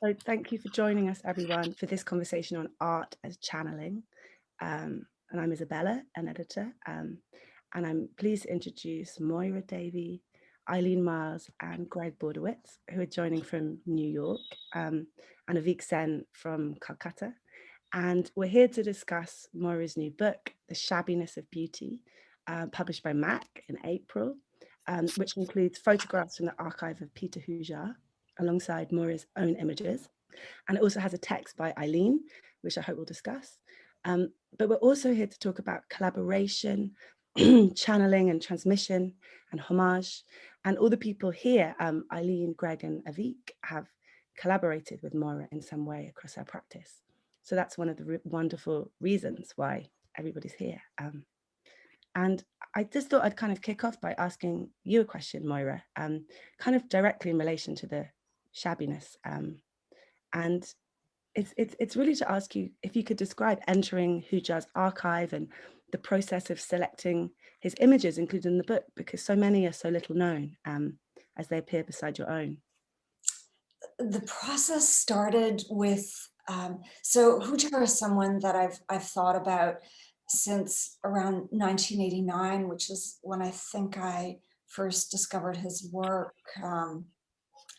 So thank you for joining us, everyone, for this conversation on art as channeling. And I'm Izabella, an editor, and I'm pleased to introduce Moyra Davey, Eileen Myles, and Gregg Bordowitz, who are joining from New York, and Aveek Sen from Calcutta. And we're here to discuss Moyra's new book, The Shabbiness of Beauty, published by MAC in April, which includes photographs from the archive of Peter Hujar, alongside Moyra's own images. And it also has a text by Eileen, which I hope we'll discuss. But we're also here to talk about collaboration, channeling and transmission and homage. And all the people here, Eileen, Gregg and Aveek, have collaborated with Moyra in some way across her practice. So that's one of the wonderful reasons why everybody's here. And I just thought I'd kind of kick off by asking you a question, Moyra, kind of directly in relation to the shabbiness. And it's really to ask you if you could describe entering Hujar's archive and the process of selecting his images included in the book, because so many are so little known as they appear beside your own. The process started with, so Hujar is someone that I've thought about since around 1989, which is when I think I first discovered his work.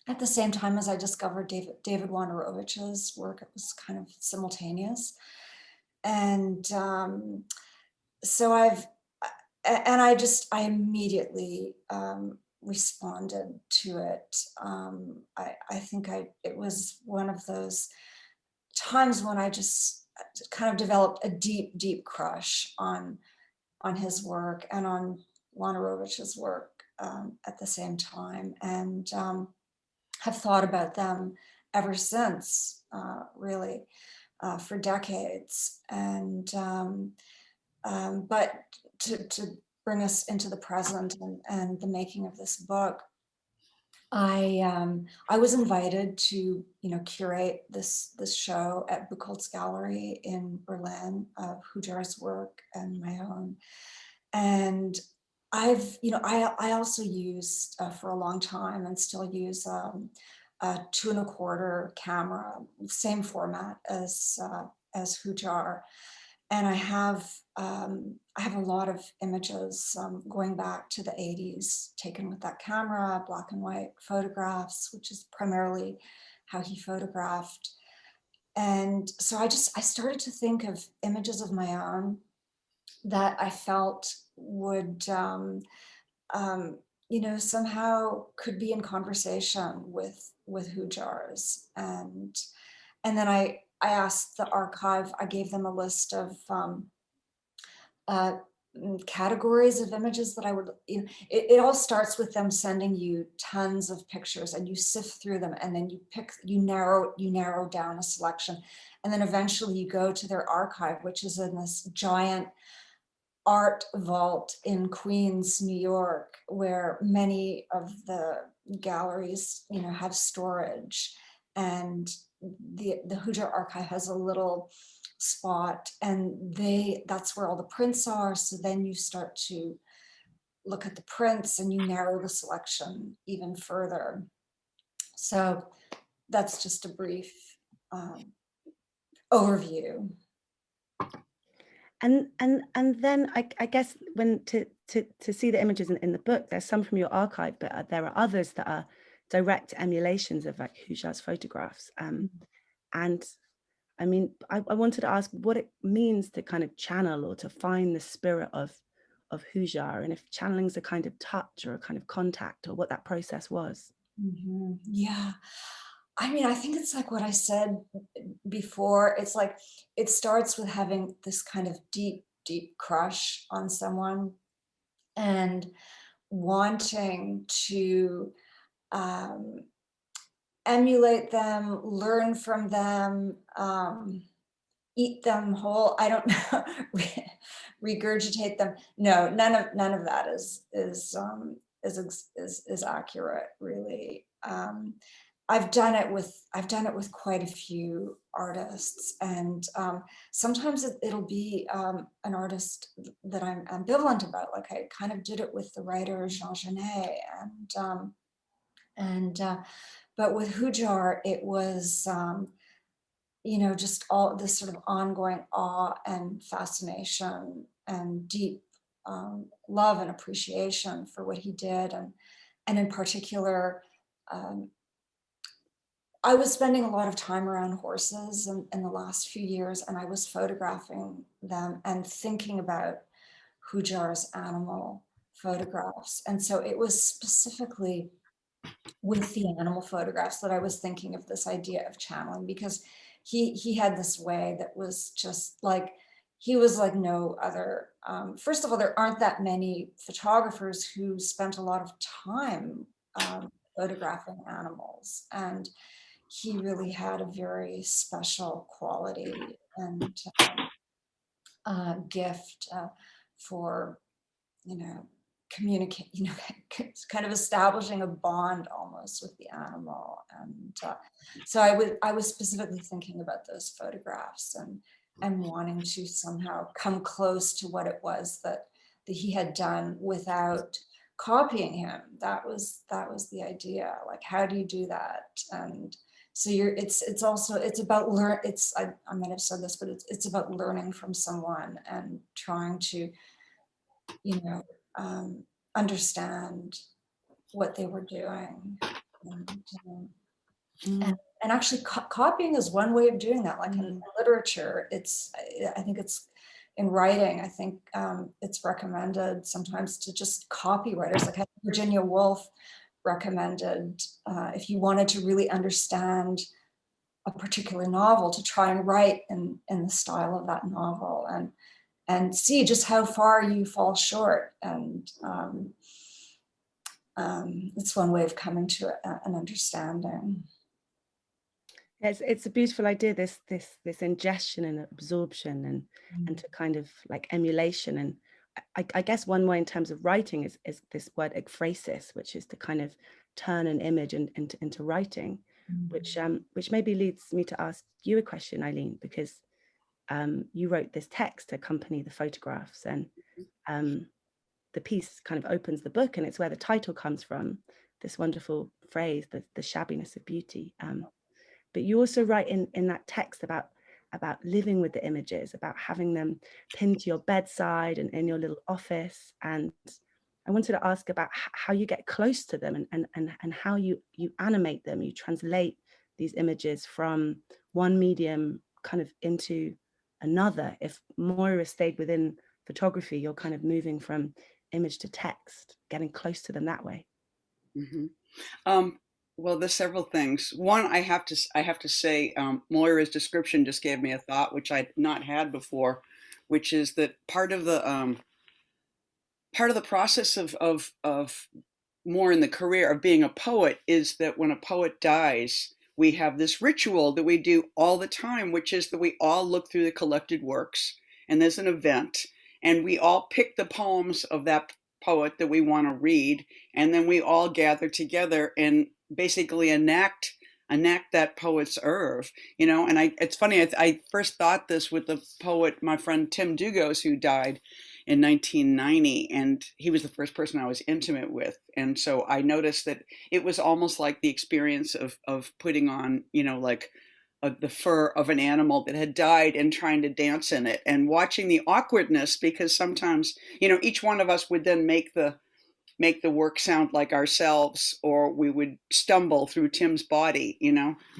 At the same time as I discovered David Wonderowicz's work, it was kind of simultaneous. And so I immediately responded to it. I think it was one of those times when I just kind of developed a deep crush on his work and on Wonderowicz's work at the same time, and have thought about them ever since, really, for decades. And but to bring us into the present and the making of this book, I was invited to curate this show at Buchholz Gallery in Berlin of Hujar's work and my own. And I also used for a long time and still use a 2.25 camera, same format as Hujar. And I have a lot of images going back to the 80s, taken with that camera, black and white photographs, which is primarily how he photographed. And so I started to think of images of my own that I felt would, somehow could be in conversation with Hujar's. And then I asked the archive, I gave them a list of categories of images that I would, it all starts with them sending you tons of pictures and you sift through them, and then you narrow down a selection. And then eventually you go to their archive, which is in this giant art vault in Queens, New York, where many of the galleries, have storage. And the Hujar archive has a little spot, and that's where all the prints are. So then you start to look at the prints and you narrow the selection even further. So that's just a brief overview. And then I guess when to see the images in the book, there's some from your archive, but there are others that are direct emulations of like Hujar's photographs. And I mean, I wanted to ask what it means to kind of channel or to find the spirit of Hujar, and if channeling is a kind of touch or a kind of contact, or what that process was. Mm-hmm. Yeah. I mean, I think it's like what I said before. It's like it starts with having this kind of deep crush on someone and wanting to emulate them, learn from them, eat them whole. I don't know, regurgitate them. No, none of that is accurate, really. I've done it with quite a few artists, and sometimes it'll be an artist that I'm ambivalent about. Like I kind of did it with the writer Jean Genet, And but with Hujar, it was just all this sort of ongoing awe and fascination and deep love and appreciation for what he did, and in particular, um, I was spending a lot of time around horses in the last few years, and I was photographing them and thinking about Hujar's animal photographs. And so it was specifically with the animal photographs that I was thinking of this idea of channeling, because he had this way that was just like, he was like no other. First of all, there aren't that many photographers who spent a lot of time photographing animals, and he really had a very special quality and gift for, you know, communicate, kind of establishing a bond almost with the animal. And so I was specifically thinking about those photographs and wanting to somehow come close to what it was that he had done without copying him. That was the idea. Like, how do you do that? And so it's also, it's about I might have said this, but it's about learning from someone and trying to, you know, understand what they were doing. And, Mm, and actually copying is one way of doing that. Like in mm, literature, I think it's in writing, I think it's recommended sometimes to just copy writers. Like Virginia Woolf recommended, if you wanted to really understand a particular novel, to try and write in the style of that novel, and see just how far you fall short. And it's one way of coming to an understanding. it's a beautiful idea, this ingestion and absorption and to kind of like emulation. And I guess one way in terms of writing is this word ekphrasis, which is to kind of turn an image into writing, which maybe leads me to ask you a question, Eileen, because you wrote this text to accompany the photographs, and the piece kind of opens the book, and it's where the title comes from, this wonderful phrase, the shabbiness of beauty. But you also write in that text about living with the images, about having them pinned to your bedside and in your little office. And I wanted to ask about how you get close to them, and how you animate them, you translate these images from one medium kind of into another. If Moyra stayed within photography, you're kind of moving from image to text, getting close to them that way. Mm-hmm. Well, there's several things. One, I have to say, Moira's description just gave me a thought which I'd not had before, which is that part of the process of more in the career of being a poet is that when a poet dies, we have this ritual that we do all the time, which is that we all look through the collected works, and there's an event, and we all pick the poems of that poet that we want to read, and then we all gather together and basically enact that poet's oeuvre, And it's funny. I first thought this with the poet, my friend Tim Dugos, who died in 1990, and he was the first person I was intimate with. And so I noticed that it was almost like the experience of putting on, like the fur of an animal that had died and trying to dance in it and watching the awkwardness, because sometimes, each one of us would then make the work sound like ourselves, or we would stumble through Tim's body,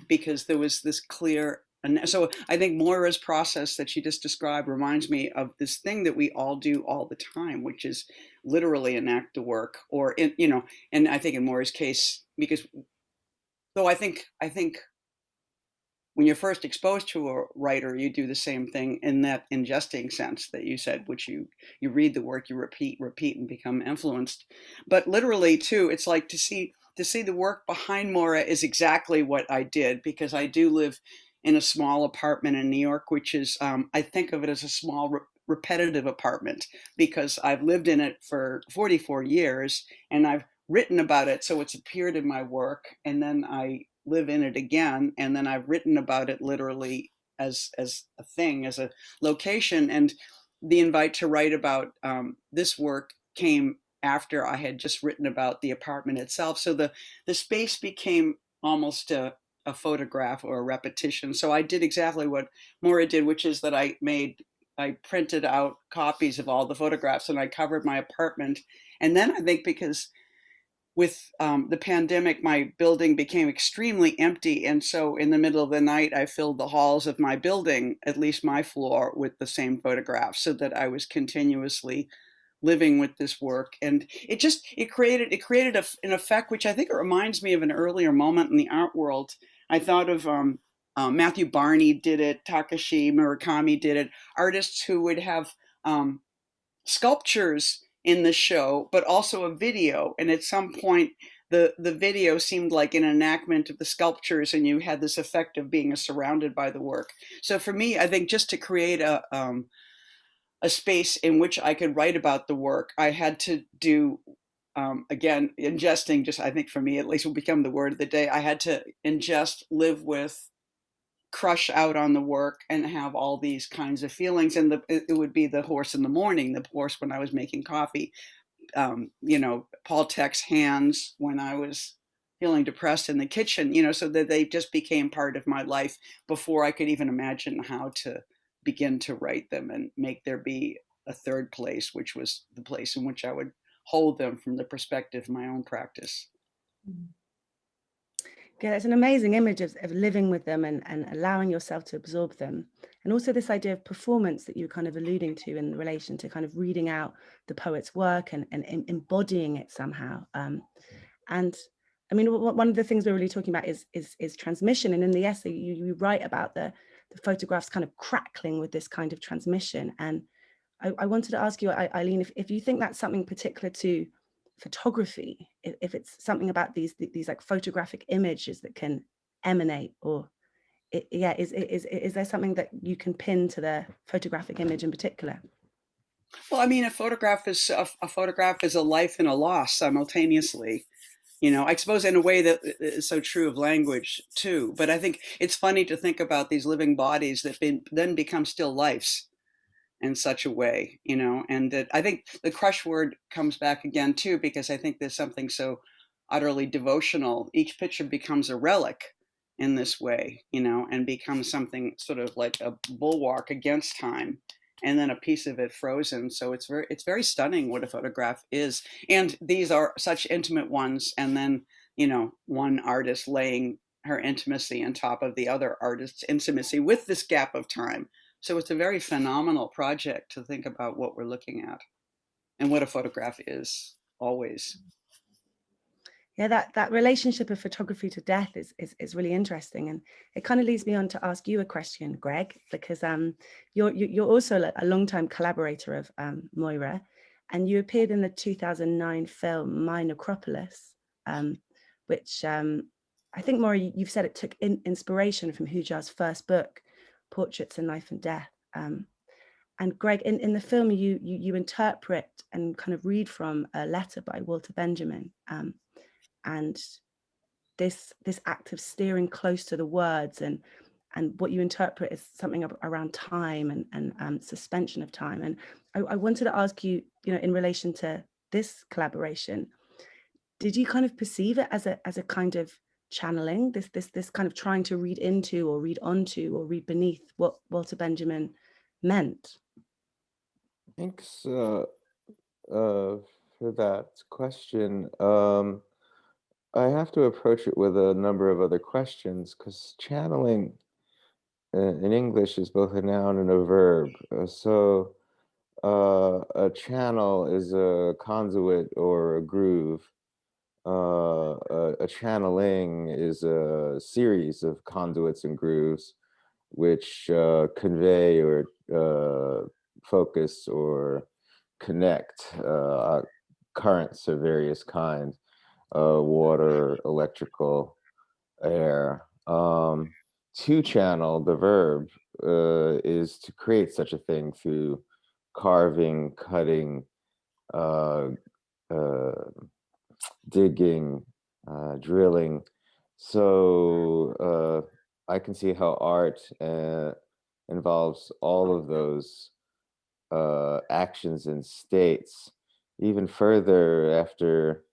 because there was this clear. And so I think Moira's process that she just described reminds me of this thing that we all do all the time, which is literally enact the work, and I think in Moira's case, because though I think when you're first exposed to a writer, you do the same thing in that ingesting sense that you said, which you read the work, you repeat, and become influenced. But literally too, it's like to see the work behind Moira is exactly what I did, because I do live in a small apartment in New York, which is I think of it as a small repetitive apartment, because I've lived in it for 44 years and I've written about it, so it's appeared in my work, and then I live in it again, and then I've written about it literally as a thing, as a location. And the invite to write about this work came after I had just written about the apartment itself. So the space became almost a photograph or a repetition. So I did exactly what Moyra did, which is that I printed out copies of all the photographs and I covered my apartment. And then I think because with the pandemic, my building became extremely empty. And so in the middle of the night, I filled the halls of my building, at least my floor, with the same photographs so that I was continuously living with this work. And it created an effect, which I think it reminds me of an earlier moment in the art world. I thought of Matthew Barney did it, Takashi Murakami did it, artists who would have sculptures in the show, but also a video. And at some point, the video seemed like an enactment of the sculptures, and you had this effect of being surrounded by the work. So for me, I think just to create a space in which I could write about the work, I had to do again, ingesting, just I think for me at least will become the word of the day. I had to ingest, live with, crush out on the work, and have all these kinds of feelings. And it would be the horse in the morning, the horse when I was making coffee, Paul Tech's hands when I was feeling depressed in the kitchen, so that they just became part of my life before I could even imagine how to begin to write them and make there be a third place, which was the place in which I would hold them from the perspective of my own practice. Yeah, it's an amazing image of living with them and allowing yourself to absorb them. And also this idea of performance that you were kind of alluding to in relation to kind of reading out the poet's work and embodying it somehow. And I mean, one of the things we're really talking about is transmission. And in the essay, you write about the photographs kind of crackling with this kind of transmission. And I wanted to ask you, Eileen, if you think that's something particular to photography, if it's something about these like photographic images that can emanate, or is there something that you can pin to the photographic image in particular? Well, I mean, a photograph is a life and a loss simultaneously. I suppose in a way that is so true of language too. But I think it's funny to think about these living bodies that then become still lifes in such a way, and that I think the crush word comes back again too, because I think there's something so utterly devotional. Each picture becomes a relic in this way, and becomes something sort of like a bulwark against time, and then a piece of it frozen. So it's very stunning what a photograph is. And these are such intimate ones. And then, one artist laying her intimacy on top of the other artist's intimacy with this gap of time. So it's a very phenomenal project to think about what we're looking at and what a photograph is always. Yeah, that relationship of photography to death is really interesting, and it kind of leads me on to ask you a question, Gregg, because you're also a longtime collaborator of Moyra, and you appeared in the 2009 film My Necropolis, which I think, Moyra, you've said it took inspiration from Hujar's first book, Portraits in Life and Death. And Gregg, in the film, you interpret and kind of read from a letter by Walter Benjamin. And this act of steering close to the words and what you interpret is something around time and suspension of time. And I wanted to ask you, in relation to this collaboration, did you kind of perceive it as a kind of channeling, this kind of trying to read into or read onto or read beneath what Walter Benjamin meant? Thanks for that question. I have to approach it with a number of other questions, because channeling in English is both a noun and a verb. So a channel is a conduit or a groove. A channeling is a series of conduits and grooves which convey or focus or connect currents of various kinds. Water, electrical, air. To channel, the verb, is to create such a thing through carving, cutting, digging, drilling. So I can see how art involves all of those actions and states. even further after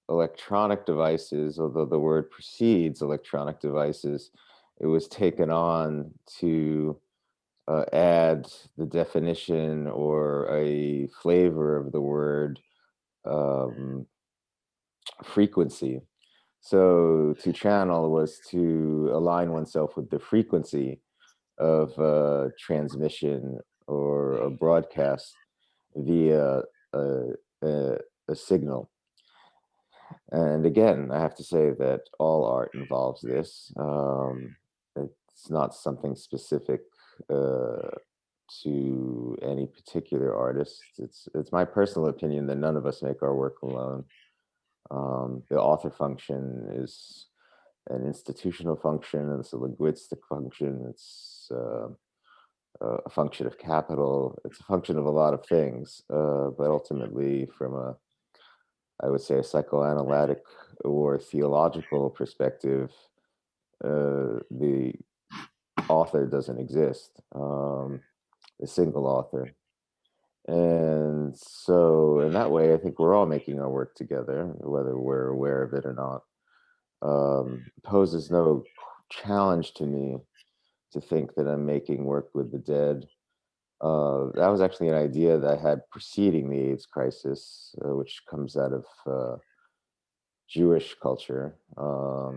electronic devices, although the word precedes electronic devices, it was taken on to add the definition or a flavor of the word frequency. So to channel was to align oneself with the frequency of transmission or a broadcast via a signal. And again, I have to say that all art involves this. It's not something specific to any particular artist. It's my personal opinion that none of us make our work alone. The author function is an institutional function, it's a linguistic function, it's a function of capital, it's a function of a lot of things, but ultimately from I would say a psychoanalytic or theological perspective, the author doesn't exist, a single author. And so in that way, I think we're all making our work together, whether we're aware of it or not. Poses no challenge to me to think that I'm making work with the dead. That was actually an idea that I had preceding the AIDS crisis, which comes out of Jewish culture. All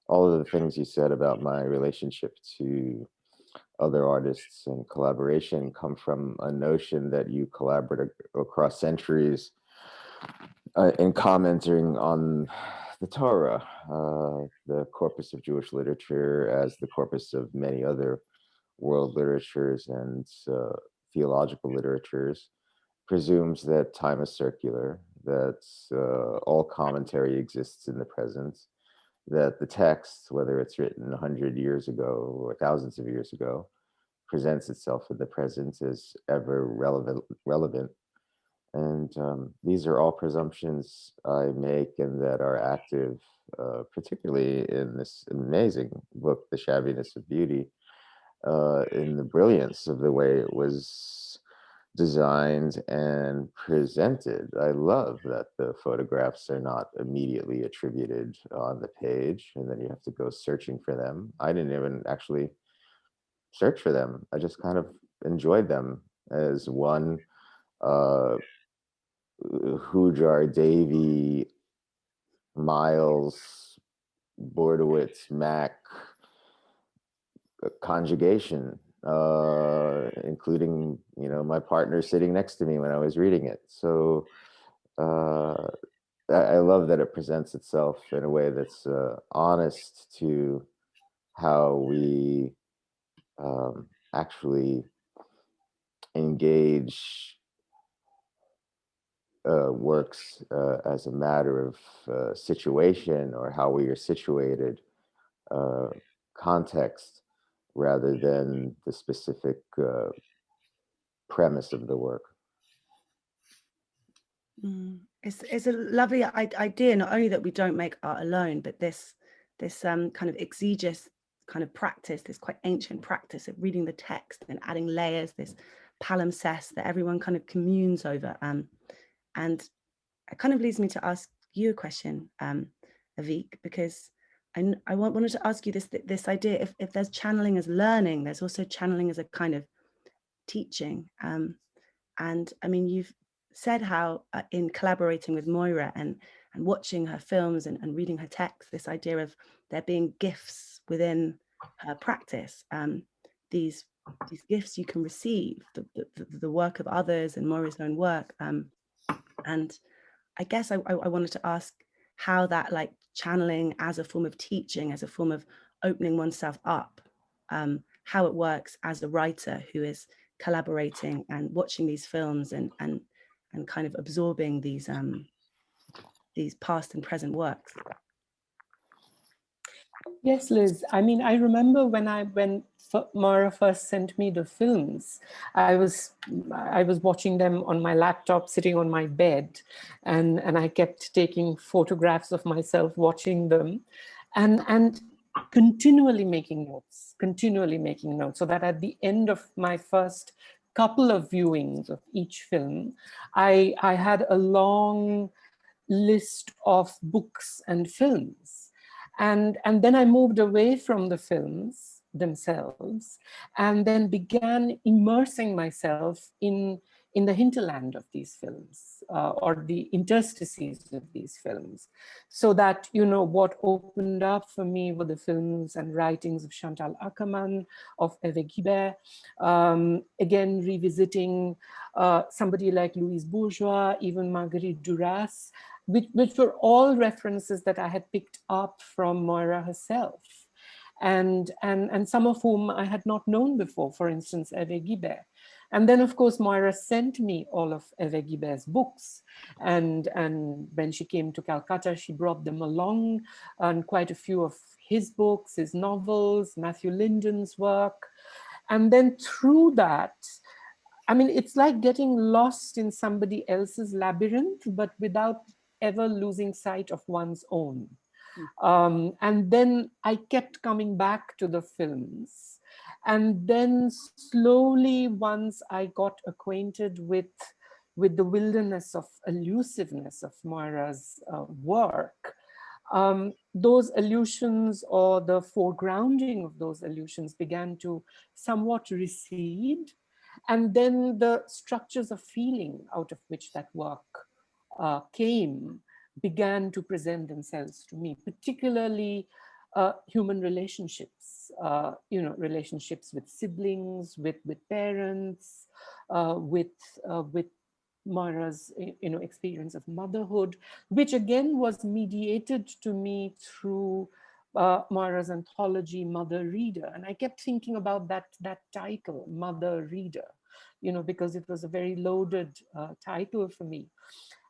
of the things you said about my relationship to other artists and collaboration come from a notion that you collaborate across centuries in commenting on the Torah, the corpus of Jewish literature, as the corpus of many other world literatures and theological literatures, presumes that time is circular, that all commentary exists in the present, that the text, whether it's written 100 years ago or thousands of years ago, presents itself in the present as ever relevant. And these are all presumptions I make and that are active, particularly in this amazing book, The Shabbiness of Beauty, in the brilliance of the way it was designed and presented. I love that the photographs are not immediately attributed on the page and then you have to go searching for them. I didn't even actually search for them. I just kind of enjoyed them as one Hujar, Davey, Myles, Bordowitz, Mack conjugation, including, you know, my partner sitting next to me when I was reading it. So I love that it presents itself in a way that's honest to how we actually engage works as a matter of situation or how we are situated, context, rather than the specific premise of the work. It's a lovely idea, not only that we don't make art alone, but this kind of exegesis kind of practice, this quite ancient practice of reading the text and adding layers, this palimpsest that everyone kind of communes over. And it kind of leads me to ask you a question, Aveek, because I wanted to ask you this idea, if there's channeling as learning, there's also channeling as a kind of teaching. And I mean, you've said how in collaborating with Moyra and watching her films and reading her texts, this idea of there being gifts within her practice, these gifts you can receive, the work of others and Moyra's own work. And I guess I wanted to ask how that, like, channeling as a form of teaching, as a form of opening oneself up, how it works as a writer who is collaborating and watching these films and kind of absorbing these past and present works. Yes, Liz. I mean, I remember when Moyra first sent me the films, I was watching them on my laptop, sitting on my bed, and I kept taking photographs of myself watching them, and continually making notes, so that at the end of my first couple of viewings of each film, I had a long list of books and films. And then I moved away from the films themselves and then began immersing myself in the hinterland of these films, or the interstices of these films. So that, you know, what opened up for me were the films and writings of Chantal Akerman, of Aveek Sen, again, revisiting somebody like Louise Bourgeois, even Marguerite Duras, which were all references that I had picked up from Moyra herself. And some of whom I had not known before, for instance, Aveek Sen. And then, of course, Moyra sent me all of Aveek Sen's books. And when she came to Calcutta, she brought them along, and quite a few of his books, his novels, Matthew Linden's work. And then through that, I mean, it's like getting lost in somebody else's labyrinth, but without ever losing sight of one's own. And then I kept coming back to the films. And then slowly, once I got acquainted with the wilderness of elusiveness of Moyra's work, those illusions, or the foregrounding of those illusions, began to somewhat recede. And then the structures of feeling out of which that work came began to present themselves to me, particularly human relationships, you know, relationships with siblings, with parents, with Moyra's, you know, experience of motherhood, which again was mediated to me through Moyra's anthology, Mother Reader. And I kept thinking about that title, Mother Reader, you know, because it was a very loaded title for me.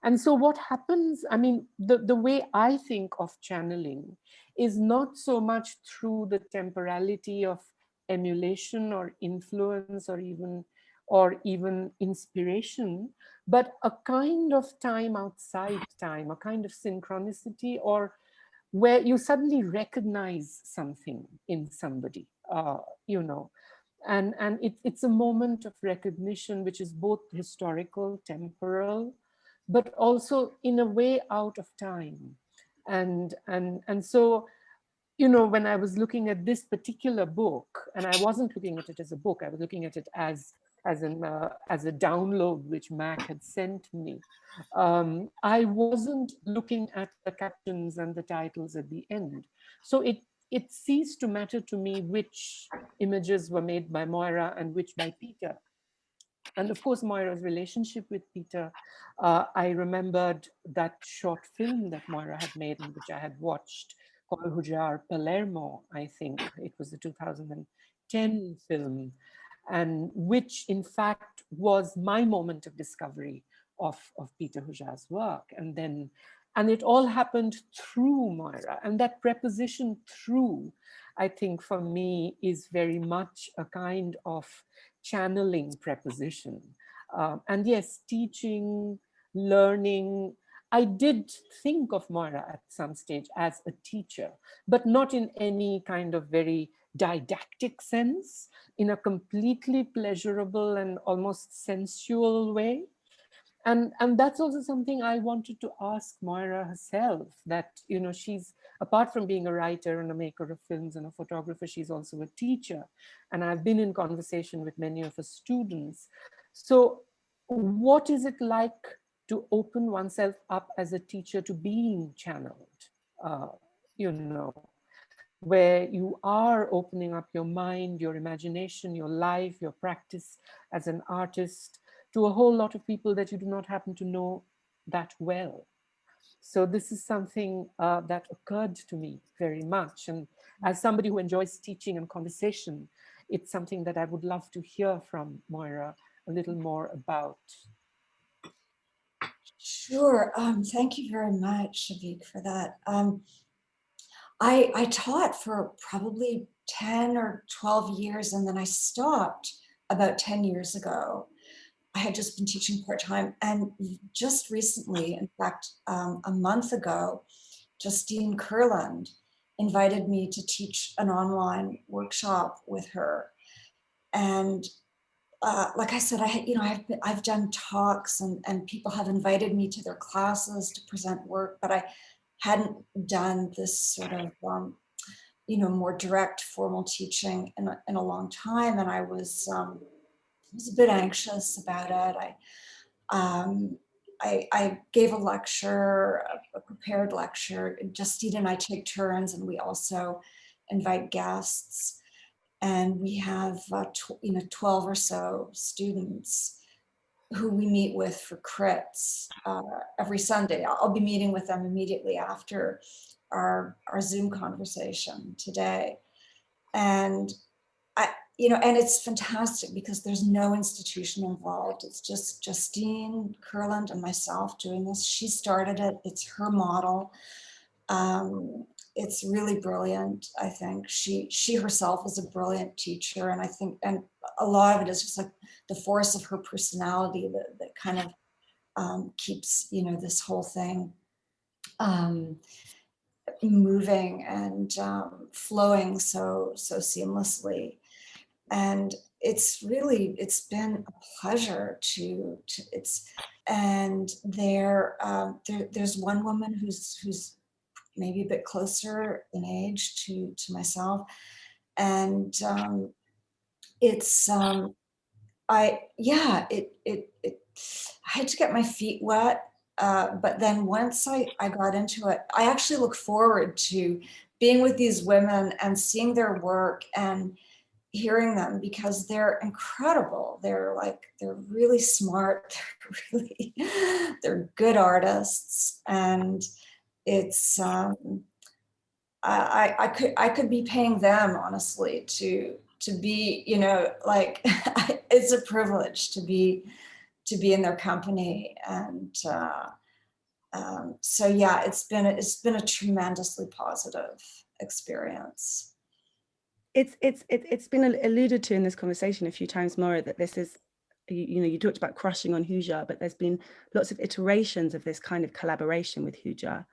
And so what happens, I mean, the way I think of channeling is not so much through the temporality of emulation or influence or even inspiration, but a kind of time outside time, a kind of synchronicity, or where you suddenly recognize something in somebody, you know. And it's a moment of recognition, which is both historical, temporal, but also in a way out of time. And so, you know, when I was looking at this particular book, and I wasn't looking at it as a book, I was looking at it as a download which Mac had sent me. I wasn't looking at the captions and the titles at the end. So it ceased to matter to me which images were made by Moyra and which by Peter. And of course, Moyra's relationship with Peter, I remembered that short film that Moyra had made, and which I had watched, called Hujar Palermo, I think. It was the 2010 film, and which in fact was my moment of discovery of Peter Hujar's work. And it all happened through Moyra. And that preposition through, I think for me, is very much a kind of channeling preposition. And yes, teaching, learning. I did think of Moyra at some stage as a teacher, but not in any kind of very didactic sense, in a completely pleasurable and almost sensual way. And that's also something I wanted to ask Moyra herself, that, you know, she's, apart from being a writer and a maker of films and a photographer, she's also a teacher. And I've been in conversation with many of her students. So what is it like to open oneself up as a teacher to being channeled, you know, where you are opening up your mind, your imagination, your life, your practice as an artist to a whole lot of people that you do not happen to know that well. So this is something that occurred to me very much. And as somebody who enjoys teaching and conversation, it's something that I would love to hear from Moyra a little more about. Sure. Thank you very much, Aveek, for that. I taught for probably 10 or 12 years, and then I stopped about 10 years ago. I had just been teaching part-time, and just recently, in fact, a month ago, Justine Kurland invited me to teach an online workshop with her. And like I said, I've done talks and people have invited me to their classes to present work, but I hadn't done this sort of, more direct formal teaching in a long time. And I was a bit anxious about it. I gave a lecture, a prepared lecture. Justine and I take turns, and we also invite guests. And we have 12 or so students who we meet with for crits every Sunday. I'll be meeting with them immediately after our Zoom conversation today. And and it's fantastic because there's no institution involved. It's just Justine Kurland and myself doing this. She started it. It's her model. It's really brilliant. I think she herself is a brilliant teacher, and I think, and a lot of it is just like the force of her personality that kind of keeps this whole thing moving and flowing so seamlessly. And it's been a pleasure to and there's one woman who's maybe a bit closer in age to myself, and it's I had to get my feet wet, but then once I got into it, I actually look forward to being with these women and seeing their work and hearing them, because they're incredible. They're really smart. They're good artists, and it's I could be paying them honestly to be it's a privilege to be in their company. And so yeah, it's been a tremendously positive experience. It's been alluded to in this conversation a few times, Moyra, that this is, you talked about crushing on Hujar, but there's been lots of iterations of this kind of collaboration with Hujar,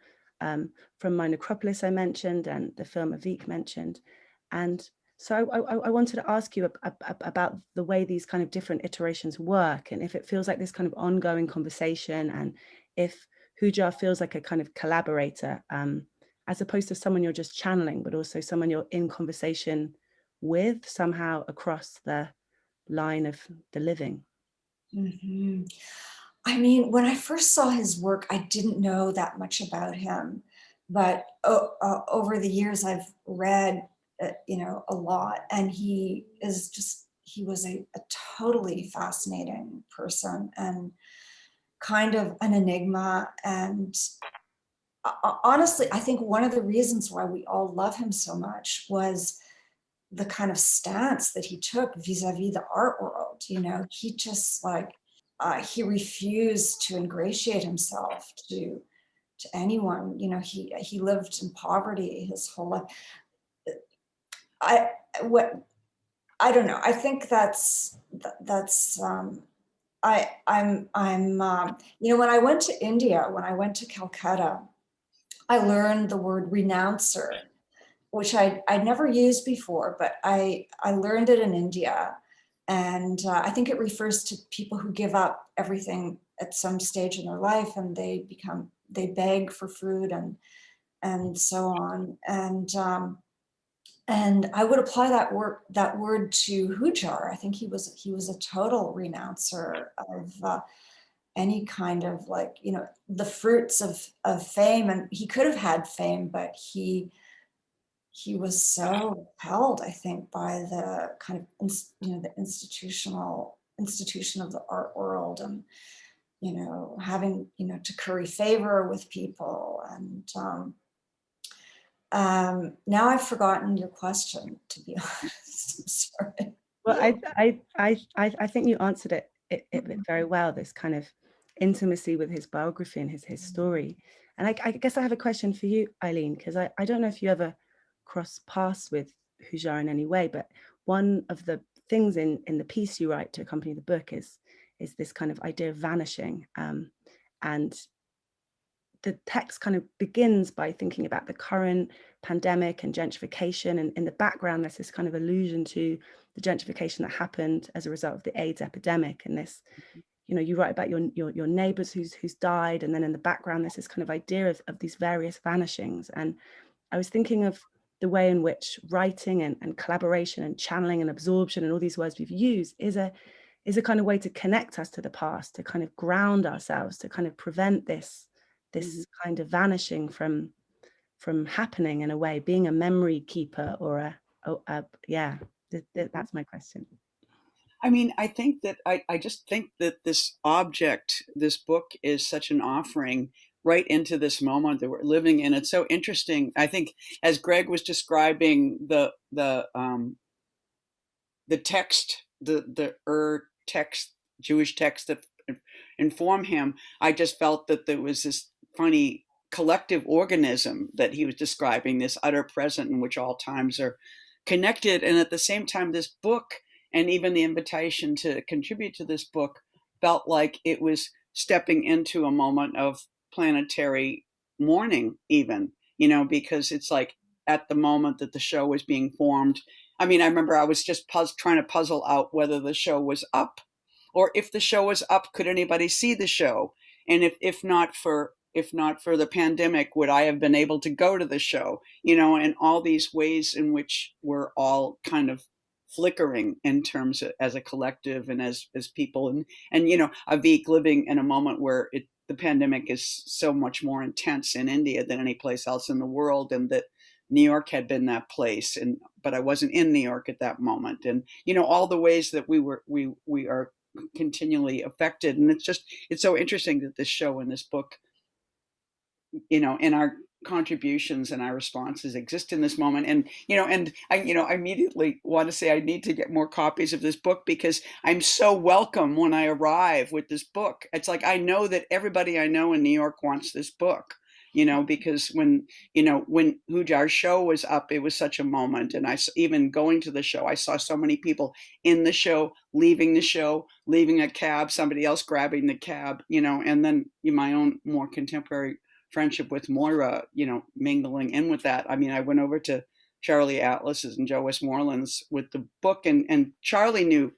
from my Necropolis I mentioned, and the film Aveek mentioned. And so I wanted to ask you about the way these kind of different iterations work, and if it feels like this kind of ongoing conversation, and if Hujar feels like a kind of collaborator, as opposed to someone you're just channeling, but also someone you're in conversation with somehow across the line of the living. Mm-hmm. I mean, when I first saw his work, I didn't know that much about him, but over the years I've read, a lot, and he was a totally fascinating person and kind of an enigma. And honestly, I think one of the reasons why we all love him so much was the kind of stance that he took vis-a-vis the art world. He just he refused to ingratiate himself to anyone. He lived in poverty his whole life. I don't know. I think when I went to India, when I went to Calcutta, I learned the word renouncer, which I'd never used before, but I learned it in India. And I think it refers to people who give up everything at some stage in their life, and they beg for food and so on. And I would apply that word to Hujar. I think he was a total renouncer of any kind of the fruits of fame. And he could have had fame, but he was so held, I think, by the kind of the institution of the art world, and having to curry favor with people. And now I've forgotten your question, to be honest. I'm sorry. Well, I think you answered it very well. This kind of intimacy with his biography and his story. And I guess I have a question for you, Eileen, because I don't know if you ever cross paths with Hujar in any way, but one of the things in the piece you write to accompany the book is this kind of idea of vanishing, and the text kind of begins by thinking about the current pandemic and gentrification, and in the background there's this kind of allusion to the gentrification that happened as a result of the AIDS epidemic. And this, you know, you write about your neighbors who's died, and then in the background there's this kind of idea of these various vanishings. And I was thinking of the way in which writing and collaboration and channeling and absorption and all these words we've used is a kind of way to connect us to the past, to kind of ground ourselves, to kind of prevent this kind of vanishing from happening, in a way, being a memory keeper or yeah, that's my question. I mean, I think that I just think that this object, this book, is such an offering right into this moment that we're living in. It's so interesting. I think as Gregg was describing the text, the text, Jewish text that inform him, I just felt that there was this funny collective organism that he was describing, this utter present in which all times are connected. And at the same time, this book, and even the invitation to contribute to this book, felt like it was stepping into a moment of planetary mourning, even, you know, because it's like at the moment that the show was being formed. I mean, I remember I was just trying to puzzle out whether the show was up, or if the show was up, could anybody see the show? And if not for the pandemic, would I have been able to go to the show? You know, and all these ways in which we're all kind of flickering in terms of, as a collective and as people, and you know, Aveek living in a moment where the pandemic is so much more intense in India than any place else in the world, and that New York had been that place, but I wasn't in New York at that moment, and you know, all the ways that we are continually affected. And it's so interesting that this show and this book, you know, and our contributions and our responses exist in this moment. And you know, and I immediately want to say I need to get more copies of this book, because I'm so welcome when I arrive with this book. It's like I know that everybody I know in New York wants this book, you know, because when Hujar's show was up, it was such a moment. And even going to the show, I saw so many people in the show, leaving a cab, somebody else grabbing the cab, you know, and then my own more contemporary friendship with Moyra, you know, mingling in with that. I mean, I went over to Charlie Atlas's and Joe Westmoreland's with the book, and Charlie knew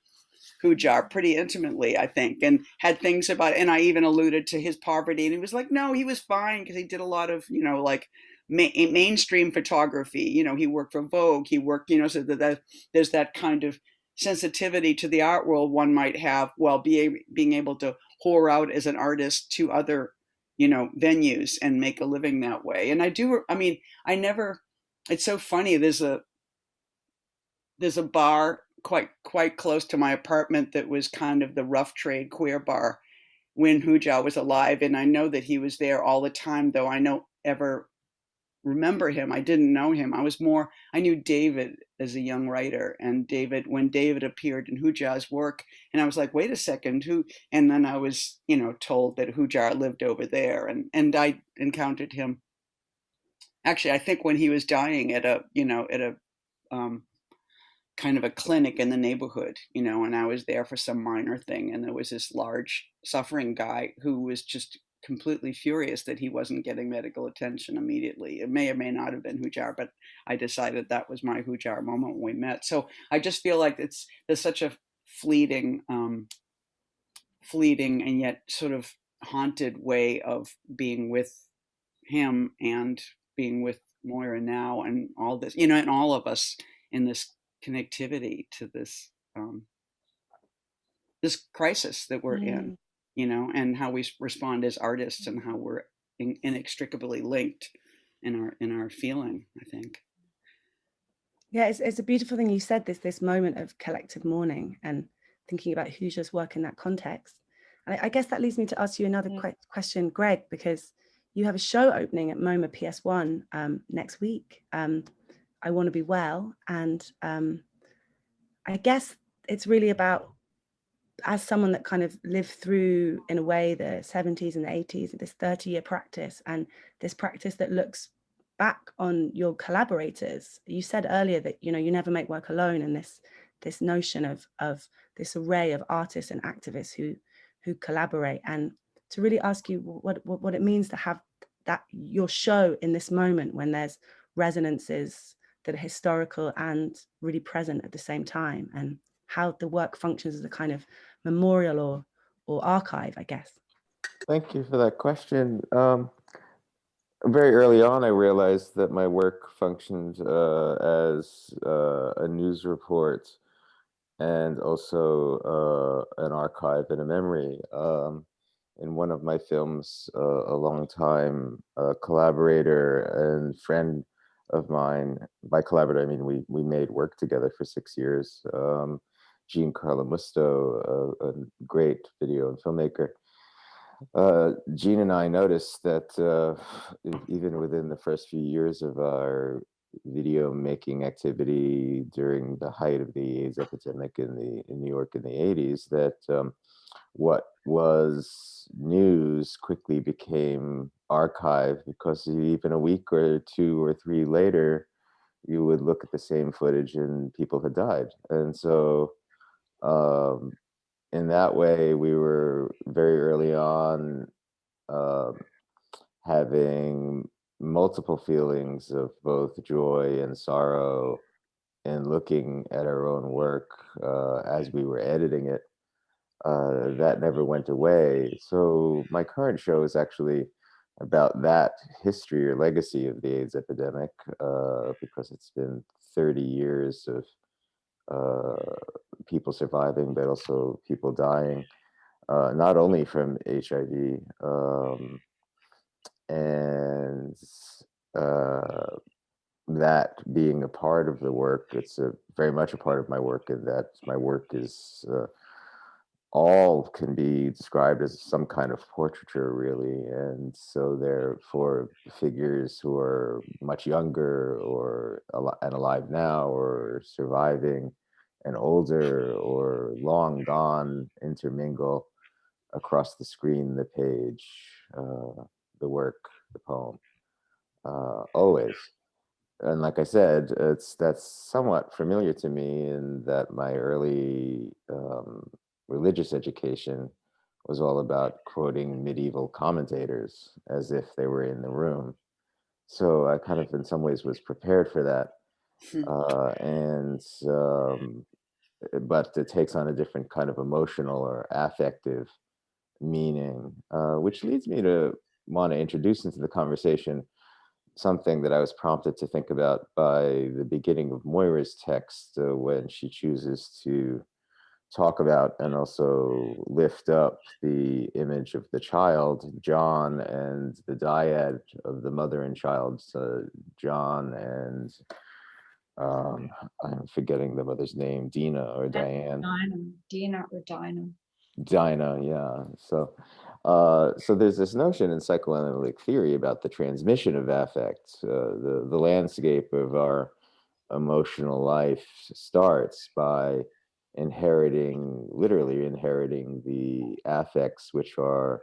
Hujar pretty intimately, I think, and had things about it. And I even alluded to his poverty, and he was like, no, he was fine, because he did a lot of, you know, like mainstream photography. You know, he worked for Vogue, he worked, you know, so that there's that kind of sensitivity to the art world one might have while being able to whore out as an artist to other, you know, venues and make a living that way. And it's so funny. There's a bar quite close to my apartment that was kind of the rough trade queer bar when Hujar was alive. And I know that he was there all the time, though I don't ever remember him. I didn't know him. I knew David as a young writer, and when David appeared in Hujar's work, and I was like, wait a second, who? And then I was, you know, told that Hujar lived over there, and I encountered him. Actually, I think when he was dying at a kind of a clinic in the neighborhood, you know, and I was there for some minor thing, and there was this large suffering guy who was just completely furious that he wasn't getting medical attention immediately. It may or may not have been Hujar, but I decided that was my Hujar moment when we met. So I just feel like there's such a fleeting and yet sort of haunted way of being with him and being with Moyra now, and all this, you know, and all of us in this connectivity to this this crisis that we're in, you know, and how we respond as artists, and how we're inextricably linked in our feeling, I think. Yeah, it's a beautiful thing you said, this moment of collective mourning, and thinking about Hujar's work in that context. And I guess that leads me to ask you another question, Gregg, because you have a show opening at MoMA PS1 next week. I Want to Be Well, and I guess it's really about, as someone that kind of lived through, in a way, the 70s and the 80s, this 30-year practice, and this practice that looks back on your collaborators. You said earlier that, you know, you never make work alone, and this notion of this array of artists and activists who collaborate, and to really ask you what it means to have that your show in this moment when there's resonances that are historical and really present at the same time, and how the work functions as a kind of memorial or archive, I guess. Thank you for that question. Very early on, I realized that my work functioned as a news report and also an archive and a memory. In one of my films, a long time collaborator and friend of mine, by collaborator, I mean we made work together for 6 years, Jean Carla Musto, a great video and filmmaker. Jean and I noticed that even within the first few years of our video making activity during the height of the AIDS epidemic in New York in the 80s, that what was news quickly became archive, because even a week or 2 or 3 later, you would look at the same footage and people had died. And so in that way, we were very early on having multiple feelings of both joy and sorrow and looking at our own work as we were editing it. That never went away. So my current show is actually about that history or legacy of the AIDS epidemic, because it's been 30 years of people surviving, but also people dying, not only from HIV, and that being a part of the work, it's very much a part of my work, in that my work is all can be described as some kind of portraiture, really. And so therefore, figures who are much younger or and alive now, or surviving and older or long gone, intermingle across the screen, the page, the work, the poem, always. And like I said, that's somewhat familiar to me, in that my early religious education was all about quoting medieval commentators as if they were in the room. So I kind of, in some ways, was prepared for that. But it takes on a different kind of emotional or affective meaning, which leads me to want to introduce into the conversation something that I was prompted to think about by the beginning of Moyra's text, when she chooses to talk about and also lift up the image of the child, John, and the dyad of the mother and child, John and I'm forgetting the mother's name, Dina or Diane. Dina or Dinah. Dinah, yeah. So there's this notion in psychoanalytic theory about the transmission of affect. The landscape of our emotional life starts by literally inheriting the affects, which are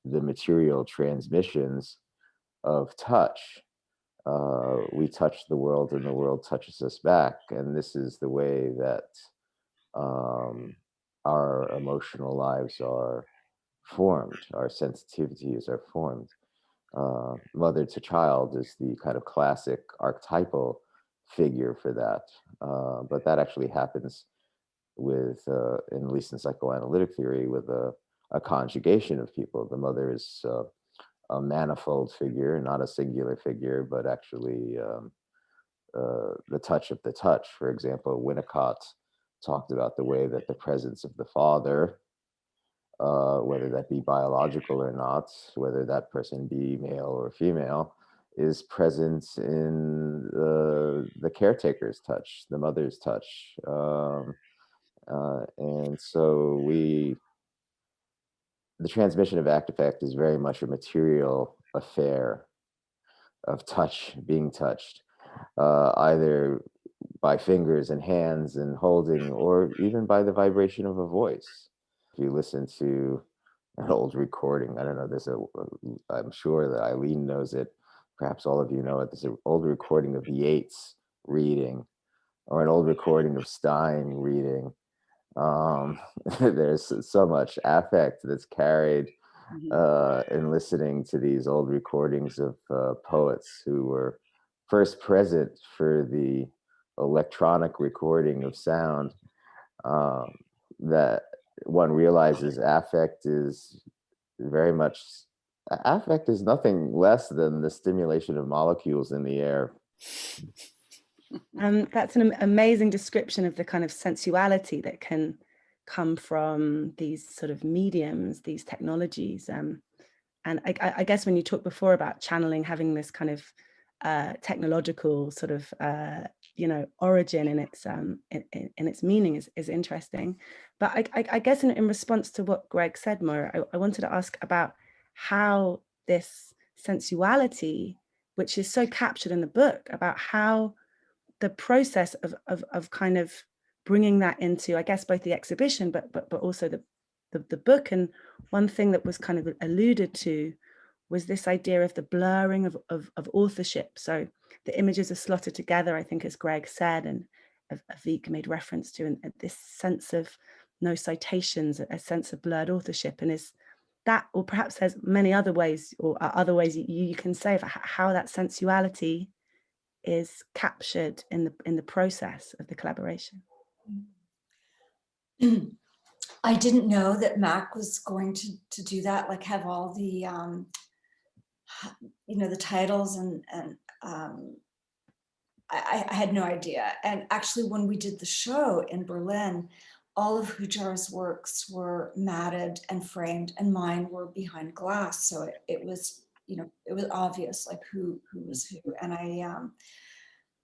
the material transmissions of touch. We touch the world and the world touches us back. And this is the way that our emotional lives are formed, our sensitivities are formed. Mother to child is the kind of classic archetypal figure for that. But that actually happens with, at least in psychoanalytic theory, with a conjugation of people. The mother is a manifold figure, not a singular figure, but actually the touch of the touch. For example, Winnicott talked about the way that the presence of the father, whether that be biological or not, whether that person be male or female, is present in the caretaker's touch, the mother's touch. And so the transmission of affect is very much a material affair of touch, being touched, either by fingers and hands and holding, or even by the vibration of a voice. If you listen to an old recording, I don't know, I'm sure that Eileen knows it, perhaps all of you know it, there's an old recording of Yeats reading, or an old recording of Stein reading. There's so much affect that's carried in listening to these old recordings of poets who were first present for the electronic recording of sound, that one realizes affect is very much, affect is nothing less than the stimulation of molecules in the air. That's an amazing description of the kind of sensuality that can come from these sort of mediums, these technologies. And I guess when you talked before about channeling having this kind of technological sort of origin in its meaning is interesting. But I guess in response to what Gregg said, Moyra, I wanted to ask about how this sensuality, which is so captured in the book, about how the process of kind of bringing that into, I guess, both the exhibition, but also the book. And one thing that was kind of alluded to was this idea of the blurring of authorship. So the images are slotted together, I think, as Gregg said, and Aveek made reference to, and this sense of no citations, a sense of blurred authorship. And is that, or perhaps there's many other ways, or other ways you can say of how that sensuality is captured in the process of the collaboration. I didn't know that Mac was going to do that, like have all the the titles, and I had no idea. And actually, when we did the show in Berlin, all of Hujar's works were matted and framed, and mine were behind glass. So it was, it was obvious like who was who. And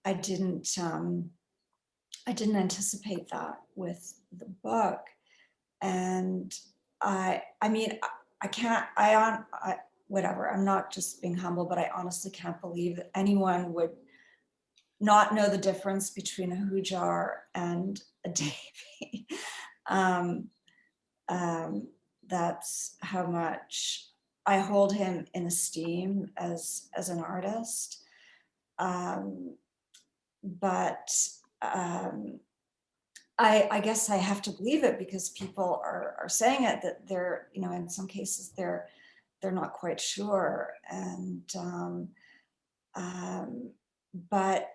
I didn't anticipate that with the book. And I mean, I can't, whatever, I'm not just being humble, but I honestly can't believe that anyone would not know the difference between a Hujar and a Davey. That's how much I hold him in esteem as an artist. But I guess I have to believe it because people are saying it, that they're, in some cases they're not quite sure. And but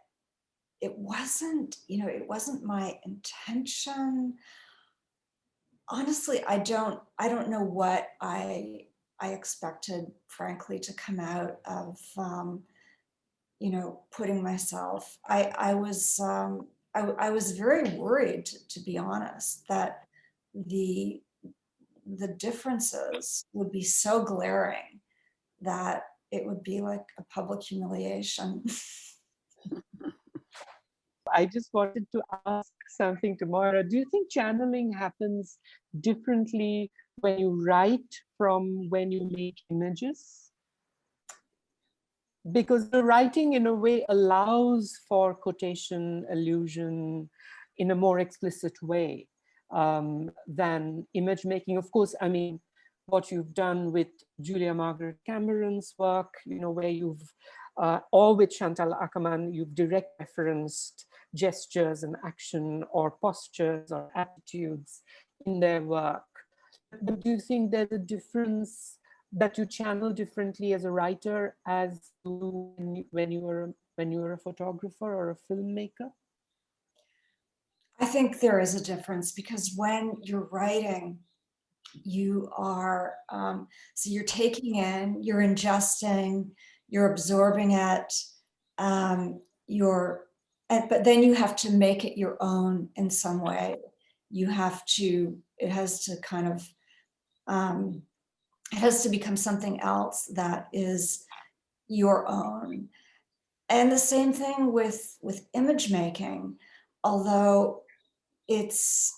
it wasn't, it wasn't my intention. Honestly, I don't know what I expected, frankly, to come out of putting myself. I was very worried, to be honest, that the differences would be so glaring that it would be like a public humiliation. I just wanted to ask something to Moyra. Do you think channeling happens differently when you write from when you make images? Because the writing, in a way, allows for quotation, allusion in a more explicit way than image making. Of course, I mean, what you've done with Julia Margaret Cameron's work, where you've, or with Chantal Ackerman, you've direct referenced gestures and action or postures or attitudes in their work. But do you think there's a difference that you channel differently as a writer as when you were a photographer or a filmmaker? I think there is a difference, because when you're writing, you are, so you're taking in, you're ingesting, you're absorbing it, but then you have to make it your own in some way. It has to kind of, it has to become something else that is your own. And the same thing with image making, although it's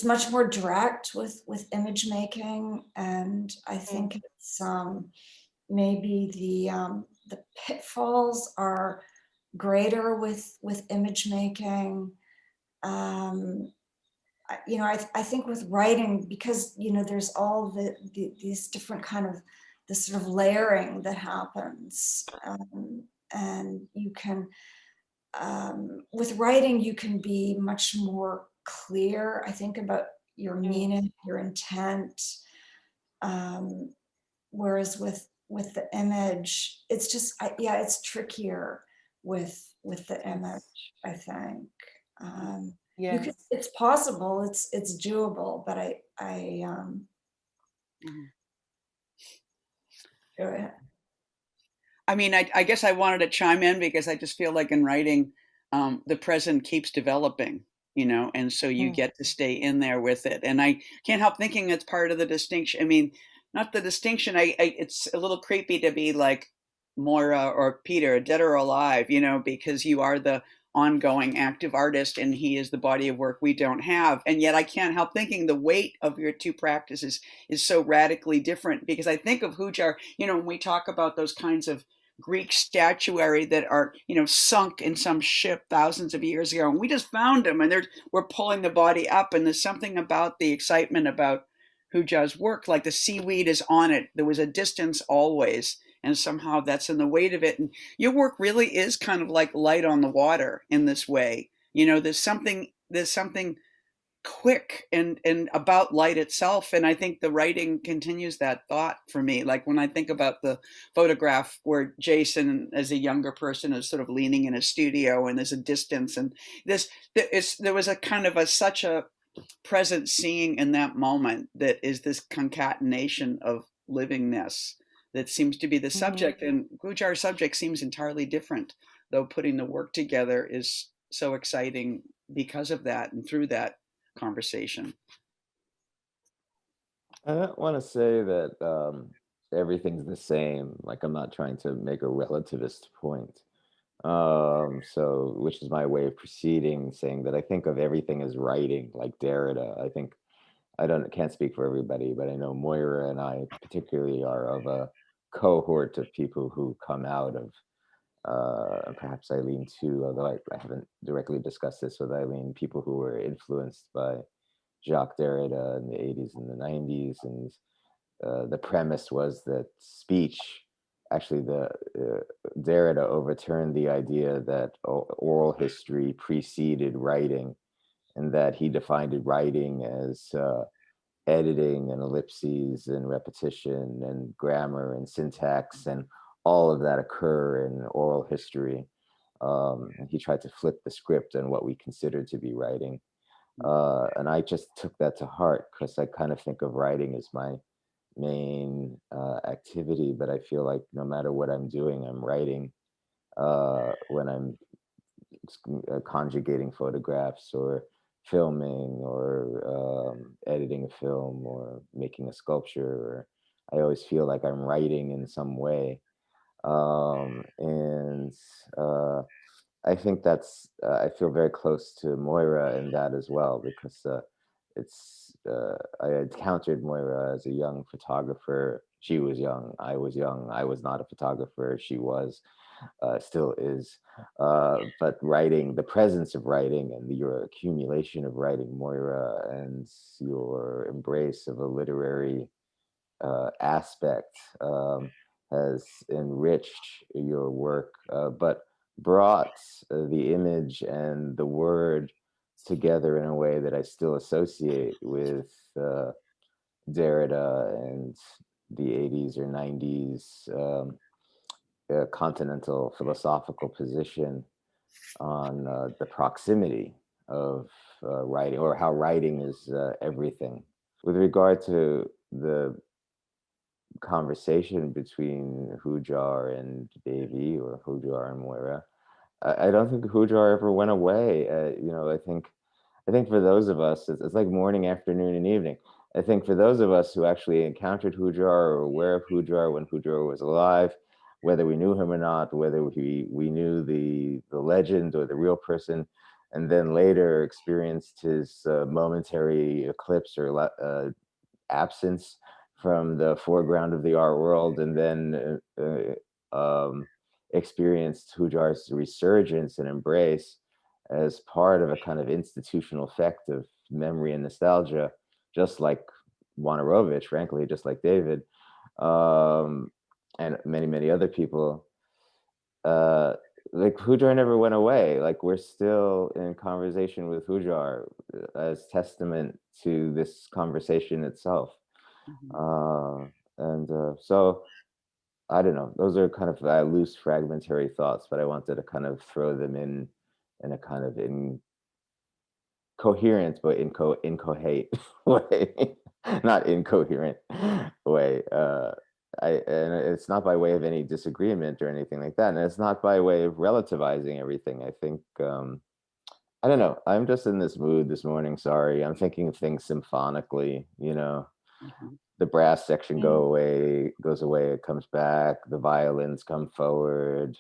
much more direct with image making, and I think it's maybe the pitfalls are greater with image making. I think with writing, because there's all these different kind of this sort of layering that happens, and you can with writing you can be much more clear, I think, about your meaning, your intent. Whereas with the image, it's just, yeah, it's trickier with the image, I think. You could, it's possible, it's doable, but go ahead. I mean, I guess I wanted to chime in because I just feel like in writing, the present keeps developing, you know, and so you get to stay in there with it. And I can't help thinking it's part of the distinction. I mean, not the distinction. It's a little creepy to be like Moyra or Peter, dead or alive, you know, because you are the ongoing active artist and he is the body of work we don't have. And yet I can't help thinking the weight of your two practices is so radically different because I think of Hujar, you know, when we talk about those kinds of Greek statuary that are, you know, sunk in some ship thousands of years ago, and we just found them, and we're pulling the body up, and there's something about the excitement about Hujar's work, like the seaweed is on it. There was a distance always, and somehow that's in the weight of it. And your work really is kind of like light on the water in this way. You know, there's something quick and about light itself, and I think the writing continues that thought for me. Like when I think about the photograph where Jason as a younger person is sort of leaning in a studio and there's a distance, and there was a kind of such a present seeing in that moment that is this concatenation of livingness that seems to be the subject. And Hujar's subject seems entirely different, though putting the work together is so exciting because of that and through that conversation. I don't want to say that everything's the same. Like I'm not trying to make a relativist point. So, which is my way of proceeding, saying that I think of everything as writing, like Derrida. I think can't speak for everybody, but I know Moyra and I particularly are of a cohort of people who come out of, and perhaps Eileen too, although I haven't directly discussed this with Eileen, people who were influenced by Jacques Derrida in the 80s and the 90s. And the premise was that speech, actually Derrida overturned the idea that oral history preceded writing, and that he defined writing as editing and ellipses and repetition and grammar and syntax, and all of that occur in oral history. And he tried to flip the script on what we considered to be writing. And I just took that to heart because I kind of think of writing as my main activity, but I feel like no matter what I'm doing, I'm writing when I'm conjugating photographs or filming or editing a film or making a sculpture. Or I always feel like I'm writing in some way. And I think that's, I feel very close to Moyra in that as well, because I encountered Moyra as a young photographer. She was young, I was young. I was not a photographer, she was, still is. But writing, the presence of writing and your accumulation of writing, Moyra, and your embrace of a literary aspect has enriched your work, but brought the image and the word together in a way that I still associate with Derrida and the 80s or 90s continental philosophical position on the proximity of writing, or how writing is everything. With regard to the conversation between Hujar and Davey, or Hujar and Moyra, I don't think Hujar ever went away. You know, I think for those of us, it's like morning, afternoon, and evening. I think for those of us who actually encountered Hujar or were aware of Hujar when Hujar was alive, whether we knew him or not, whether we knew the legend or the real person, and then later experienced his momentary eclipse or absence from the foreground of the art world, and then experienced Hujar's resurgence and embrace as part of a kind of institutional effect of memory and nostalgia, just like Wanarovich, frankly, just like David, and many, many other people. Like Hujar never went away. Like we're still in conversation with Hujar as testament to this conversation itself. So I don't know. Those are kind of loose, fragmentary thoughts, but I wanted to kind of throw them in a kind of incoherent, but incoherent way, not incoherent way. And it's not by way of any disagreement or anything like that, and it's not by way of relativizing everything. I think I don't know. I'm just in this mood this morning. Sorry, I'm thinking of things symphonically. You know. The brass section goes away, it comes back, the violins come forward,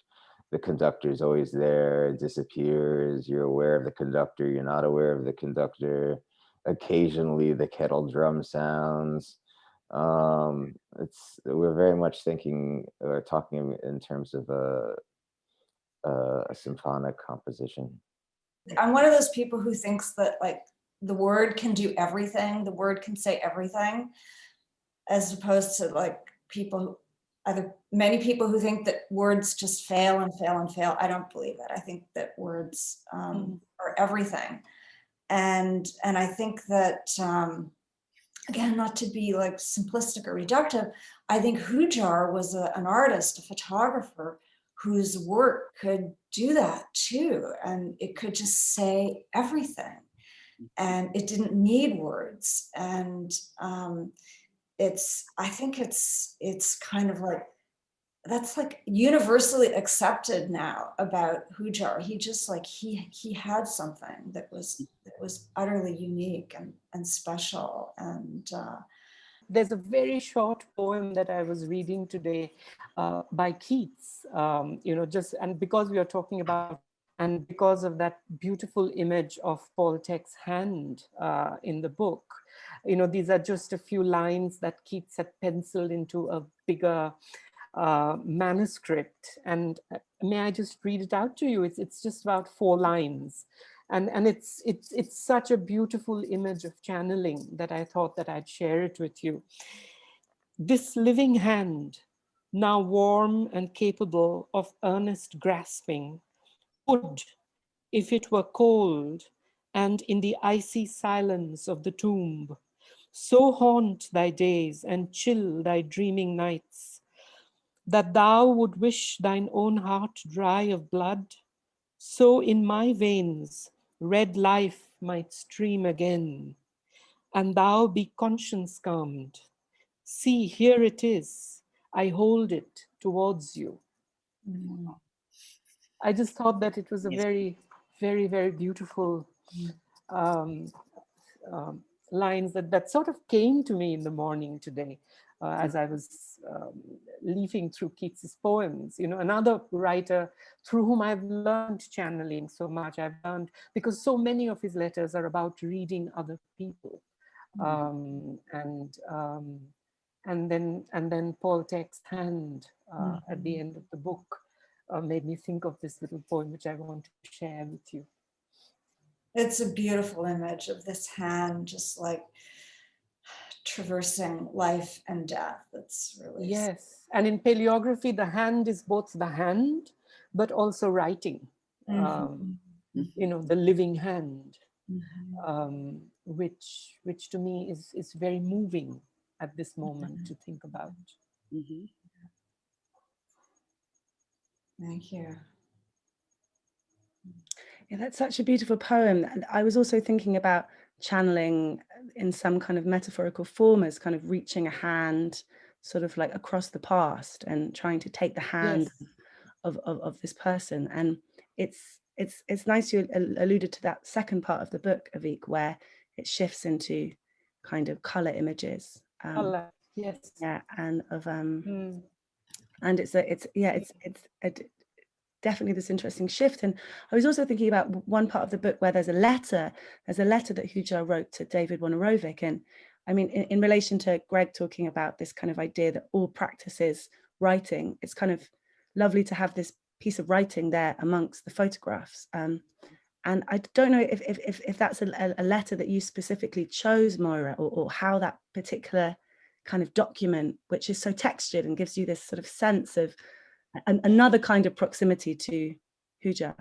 the conductor's always there, it disappears, you're aware of the conductor, you're not aware of the conductor, occasionally the kettle drum sounds. We're very much thinking or talking in terms of a symphonic composition. I'm one of those people who thinks that like the word can do everything, the word can say everything, as opposed to like many people who think that words just fail and fail and fail. I don't believe that. I think that words are everything. And I think that, again, not to be like simplistic or reductive, I think Hujar was an artist, a photographer, whose work could do that too. And it could just say everything. And it didn't need words. And I think it's kind of like, that's like universally accepted now about Hujar. He just like, he had something that was utterly unique and special. And there's a very short poem that I was reading today by Keats, and because we are talking about, and because of that beautiful image of Paul Tech's hand in the book, these are just a few lines that Keats had penciled into a bigger manuscript. And may I just read it out to you? It's just about 4 lines. And it's such a beautiful image of channeling that I thought that I'd share it with you. This living hand, now warm and capable of earnest grasping, would, if it were cold, and in the icy silence of the tomb, so haunt thy days and chill thy dreaming nights, that thou would wish thine own heart dry of blood, so in my veins red life might stream again, and thou be conscience calmed. See, here it is, I hold it towards you. I just thought that it was a very, very, very beautiful lines that sort of came to me in the morning today as I was leafing through Keats's poems. Another writer through whom I've learned channeling so much. I've learned because so many of his letters are about reading other people, and then Paul Tech's hand at the end of the book made me think of this little poem which I want to share with you. It's a beautiful image of this hand just like traversing life and death. It's really... Yes, and in paleography, the hand is both the hand, but also writing, the living hand, which to me is very moving at this moment to think about. Thank you. Yeah, that's such a beautiful poem. And I was also thinking about channeling in some kind of metaphorical form as kind of reaching a hand sort of like across the past and trying to take the hand of this person. And it's nice you alluded to that second part of the book, Aveek, where it shifts into kind of color images. Color, yes. Yeah, and of and it's definitely this interesting shift. And I was also thinking about one part of the book where there's a letter that Hujar wrote to David Wojnarowicz. And I mean, in relation to Gregg talking about this kind of idea that all practice is writing, it's kind of lovely to have this piece of writing there amongst the photographs. And I don't know if that's a letter that you specifically chose, Moyra, or how that particular kind of document, which is so textured and gives you this sort of sense of another kind of proximity to Hujar.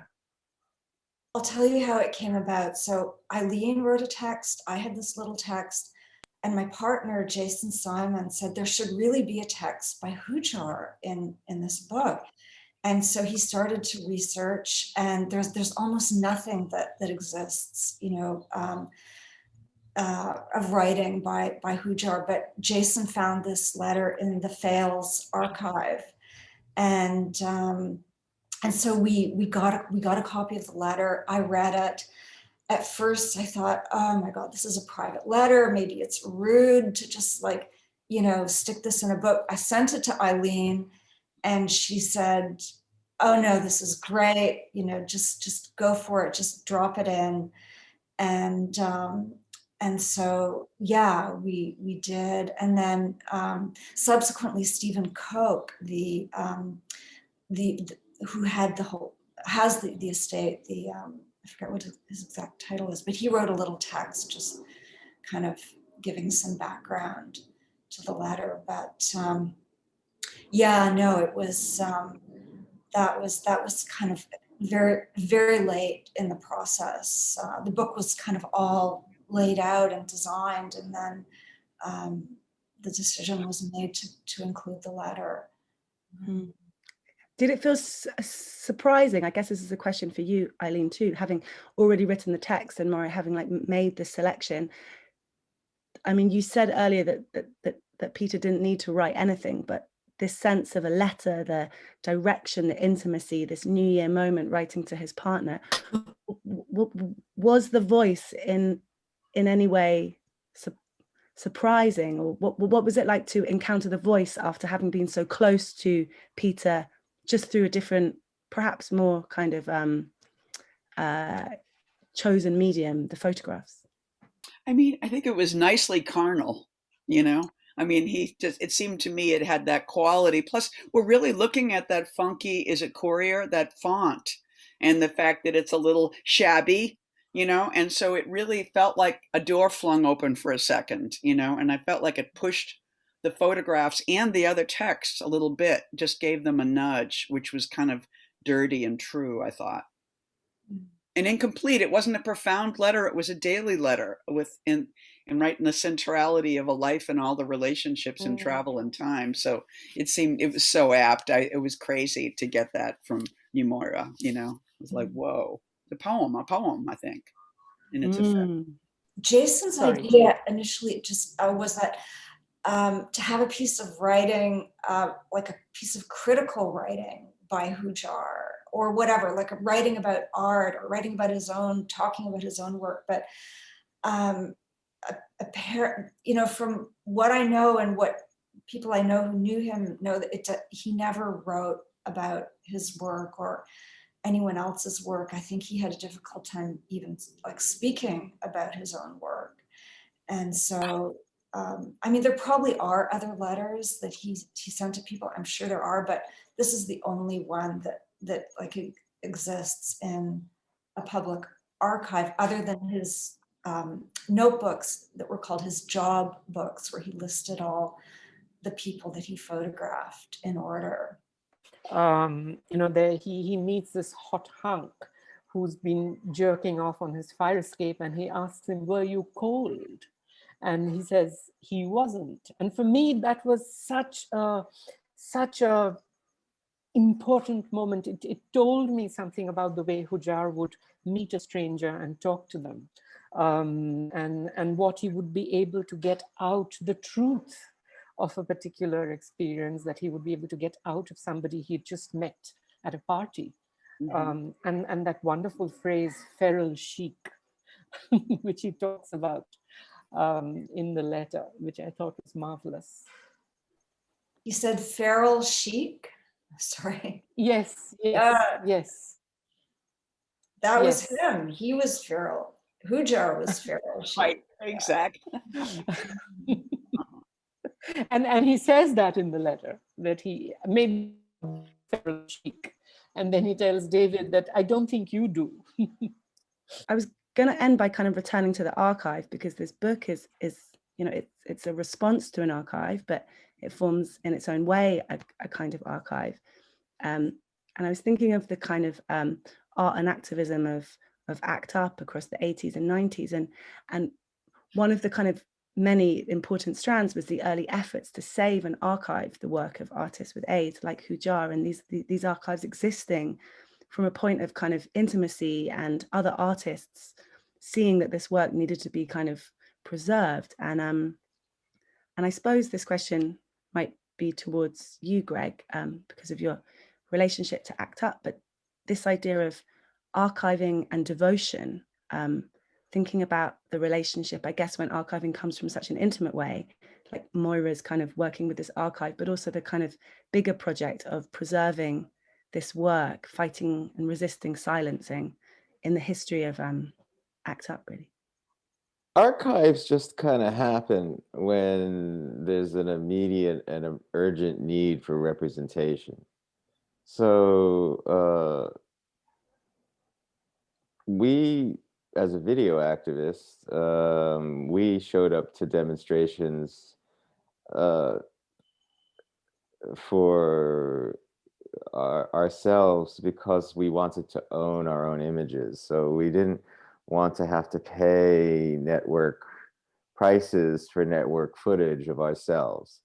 I'll tell you how it came about. So Eileen wrote a text, I had this little text, And my partner, Jason Simon, said there should really be a text by Hujar in this book. And so he started to research, and there's almost nothing that exists, of writing by Hujar. But Jason found this letter in the Fales archive, and so we got a copy of the letter. I read it. At first I thought, oh my God, this is a private letter. Maybe it's rude to just stick this in a book. I sent it to Eileen, and she said, oh no, this is great. Just go for it. Just drop it in. And so, yeah, we did. And then subsequently, Stephen Koch, who has the estate, I forget what his exact title is, but he wrote a little text just kind of giving some background to the letter. But yeah, no, it was that was kind of very, very late in the process. The book was kind of all laid out and designed, and then the decision was made to include the letter. Mm. Did it feel surprising? I guess this is a question for you, Eileen, too, having already written the text and Moyra having made this selection. I mean, you said earlier that Peter didn't need to write anything, but this sense of a letter, the direction, the intimacy, this New Year moment writing to his partner, was the voice in any way surprising? Or what was it like to encounter the voice after having been so close to Peter, just through a different, perhaps more kind of chosen medium, the photographs? I mean, I think it was nicely carnal, I mean, it seemed to me it had that quality. Plus, we're really looking at that funky, is it Courier, that font, and the fact that it's a little shabby, and so it really felt like a door flung open for a second, and I felt like it pushed the photographs and the other texts a little bit, just gave them a nudge, which was kind of dirty and true, I thought. And incomplete. It wasn't a profound letter. It was a daily letter and right in the centrality of a life and all the relationships and travel and time. So it was so apt. It was crazy to get that from you, Moyra. It was like, whoa, a poem, I think, in its effect. Jason's idea initially just was that to have a piece of writing, like a piece of critical writing by Hujar, or whatever, like writing about art or writing about talking about his own work. But from what I know and what people I know who knew him know, that he never wrote about his work or anyone else's work. I think he had a difficult time even speaking about his own work. And so, I mean, there probably are other letters that he sent to people. I'm sure there are, but this is the only one that exists in a public archive, other than his notebooks that were called his job books, where he listed all the people that he photographed in order. He meets this hot hunk who's been jerking off on his fire escape, and he asks him, "Were you cold?" And he says he wasn't. And for me, that was such a important moment. It told me something about the way Hujar would meet a stranger and talk to them, and what he would be able to get out, the truth of a particular experience that he would be able to get out of somebody he had just met at a party. And that wonderful phrase, feral chic, which he talks about in the letter, which I thought was marvelous. He said feral chic? Sorry. Yes. That was him. He was feral. Hujar was feral chic. Right, exactly. And he says that in the letter, that he may be feral chic. And then he tells David that I don't think you do. I was going to end by kind of returning to the archive, because this book is it's a response to an archive, but it forms in its own way a kind of archive. And I was thinking of the kind of art and activism of ACT UP across the 80s and 90s, and one of the kind of many important strands was the early efforts to save and archive the work of artists with AIDS like Hujar, and these archives existing from a point of kind of intimacy and other artists seeing that this work needed to be kind of preserved. And I suppose this question might be towards you, Gregg, because of your relationship to ACT UP, but this idea of archiving and devotion, thinking about the relationship, I guess, when archiving comes from such an intimate way, like Moyra's kind of working with this archive, but also the kind of bigger project of preserving this work, fighting and resisting silencing in the history of ACT UP, really. Archives just kind of happen when there's an immediate and an urgent need for representation. So we, as a video activist, we showed up to demonstrations for ourselves because we wanted to own our own images. So we didn't want to have to pay network prices for network footage of ourselves.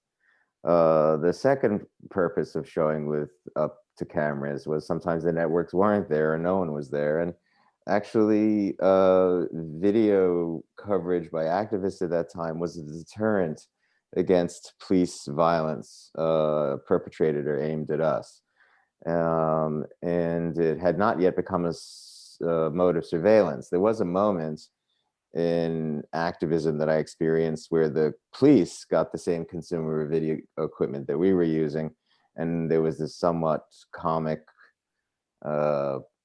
The second purpose of showing with up to cameras was sometimes the networks weren't there or no one was there. And actually, video coverage by activists at that time was a deterrent against police violence perpetrated or aimed at us. And it had not yet become a mode of surveillance. There was a moment in activism that I experienced where the police got the same consumer video equipment that we were using, and there was this somewhat comic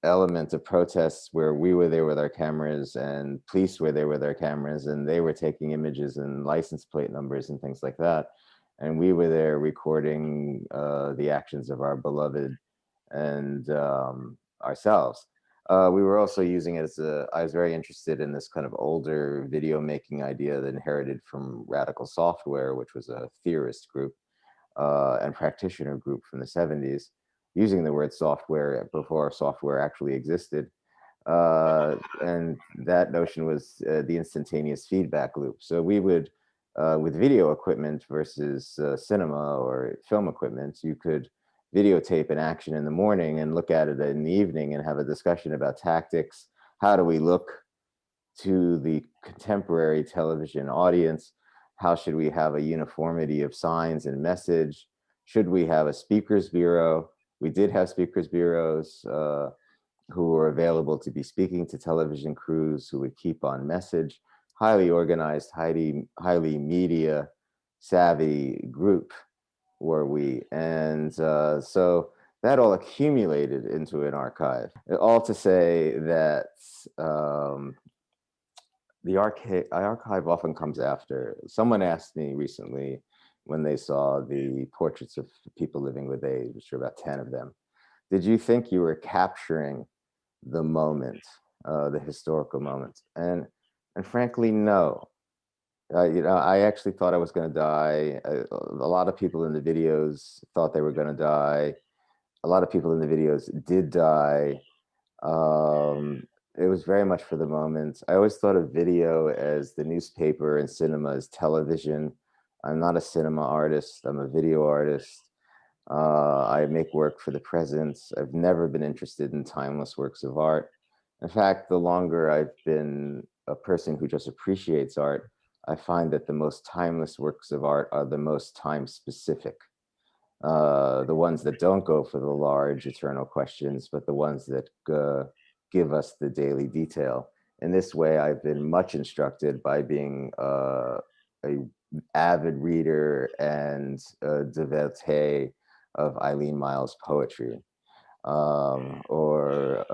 element of protests where we were there with our cameras and police were there with their cameras, and they were taking images and license plate numbers and things like that, and we were there recording the actions of our beloved and ourselves. We were also using it as I was very interested in this kind of older video making idea that inherited from Radical Software, which was a theorist group and practitioner group from the 70s, using the word software before software actually existed. And that notion was the instantaneous feedback loop. So we would, with video equipment versus cinema or film equipment, you could videotape an action in the morning and look at it in the evening and have a discussion about tactics. How do we look to the contemporary television audience? How should we have a uniformity of signs and message? Should we have a speakers bureau? We did have speakers bureaus who were available to be speaking to television crews who would keep on message. Highly organized, highly media savvy group were we. And so that all accumulated into an archive. All to say that the archive often comes after. Someone asked me recently when they saw the portraits of people living with AIDS, which are about 10 of them, did you think you were capturing the moment, the historical moment? And frankly, no. I actually thought I was going to die. A lot of people in the videos thought they were going to die. A lot of people in the videos did die. It was very much for the moment. I always thought of video as the newspaper and cinema as television. I'm not a cinema artist. I'm a video artist. I make work for the present. I've never been interested in timeless works of art. In fact, the longer I've been a person who just appreciates art, I find that the most timeless works of art are the most time specific. The ones that don't go for the large eternal questions, but the ones that give us the daily detail. In this way, I've been much instructed by being an avid reader and a devotee of Eileen Myles' poetry or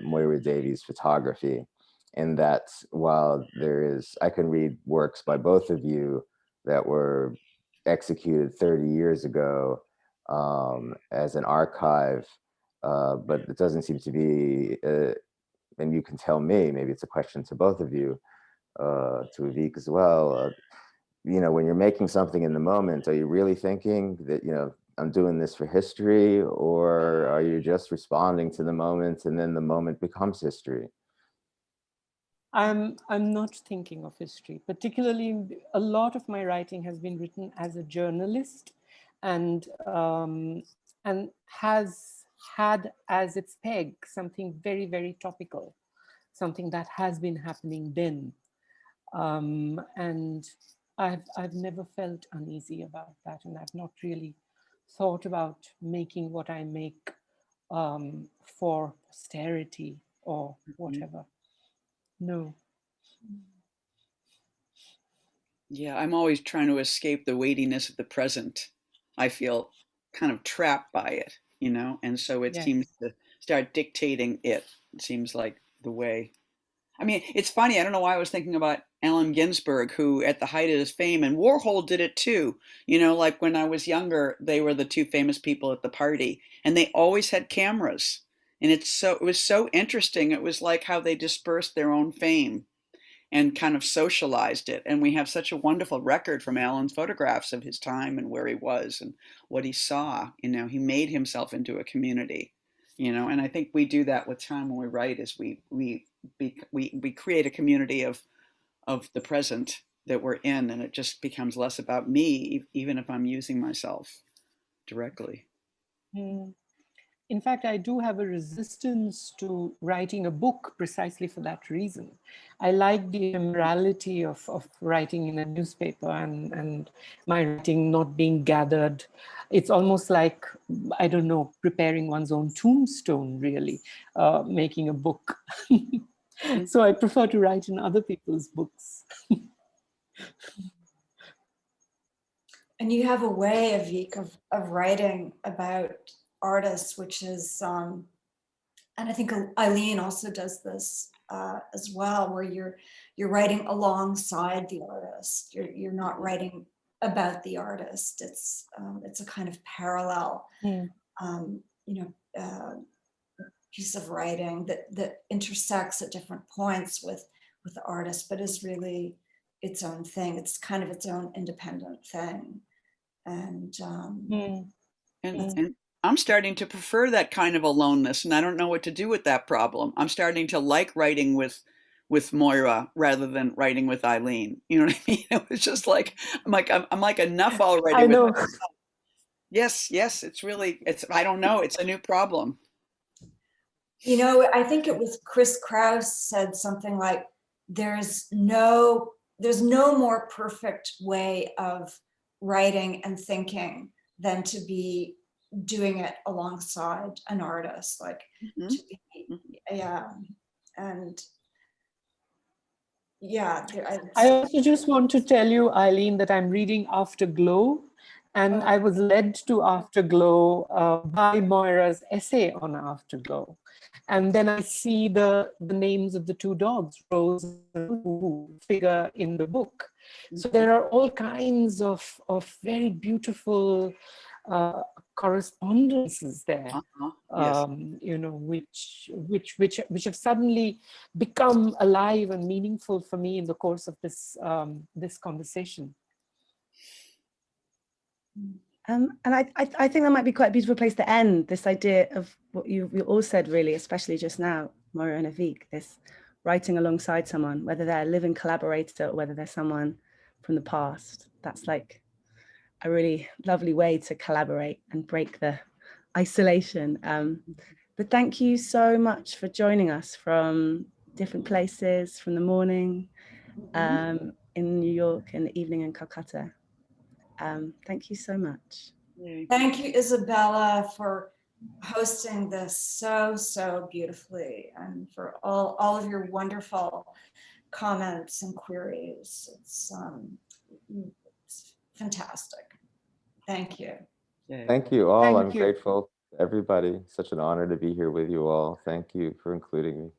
Moyra Davey's photography. And that while I can read works by both of you that were executed 30 years ago as an archive, but it doesn't seem to be, and you can tell me, maybe it's a question to both of you, to Aveek as well, when you're making something in the moment, are you really thinking that, I'm doing this for history, or are you just responding to the moment and then the moment becomes history? I'm not thinking of history. Particularly, a lot of my writing has been written as a journalist, and has had as its peg something very, very topical, something that has been happening then. And I've never felt uneasy about that, and I've not really thought about making what I make for posterity or whatever. No. Yeah, I'm always trying to escape the weightiness of the present. I feel kind of trapped by it, you know, and so it Yes. seems to start dictating it. It seems like the way. I mean, it's funny. I don't know why I was thinking about Allen Ginsberg, who at the height of his fame, and Warhol did it too. You know, like when I was younger, they were the two famous people at the party, and they always had cameras. And it was so interesting. It was like how they dispersed their own fame and kind of socialized it. And we have such a wonderful record from Allen's photographs of his time and where he was and what he saw. You know, he made himself into a community. You know, and I think we do that with time when we write, is we create a community of the present that we're in, and it just becomes less about me, even if I'm using myself directly. Mm. In fact, I do have a resistance to writing a book precisely for that reason. I like the ephemerality of writing in a newspaper and my writing not being gathered. It's almost like, I don't know, preparing one's own tombstone, really, making a book. So I prefer to write in other people's books. And you have a way, Aveek, of writing about artists, which is, and I think Eileen also does this as well, where you're writing alongside the artist. You're not writing about the artist. It's a kind of parallel, piece of writing that intersects at different points with the artist, but is really its own thing. It's kind of its own independent thing. And and I'm starting to prefer that kind of aloneness, and I don't know what to do with that problem. I'm starting to like writing with Moyra rather than writing with Eileen. You know what I mean? It was just like I'm like enough already. I know. Yes, it's I don't know. It's a new problem. You know, I think it was Chris Kraus said something like, there's no more perfect way of writing and thinking than to be doing it alongside an artist, like to be, and yeah. I also just want to tell you, Eileen, that I'm reading Afterglow, and I was led to Afterglow by Moyra's essay on Afterglow. And then I see the names of the two dogs, Rose and who figure in the book. So there are all kinds of very beautiful correspondences there, Yes. you know, which have suddenly become alive and meaningful for me in the course of this this conversation. And I think that might be quite a beautiful place to end, this idea of what you all said, really, especially just now, Moyra and Aveek, this writing alongside someone, whether they're a living collaborator or whether they're someone from the past. That's like a really lovely way to collaborate and break the isolation. But thank you so much for joining us from different places, from the morning in New York and the evening in Calcutta. Thank you so much. Thank you, Izabella, for hosting this so beautifully, and for all of your wonderful comments and queries. It's fantastic. Thank you. Thank you all. Thank I'm you. grateful to everybody. Such an honor to be here with you all. Thank you for including me.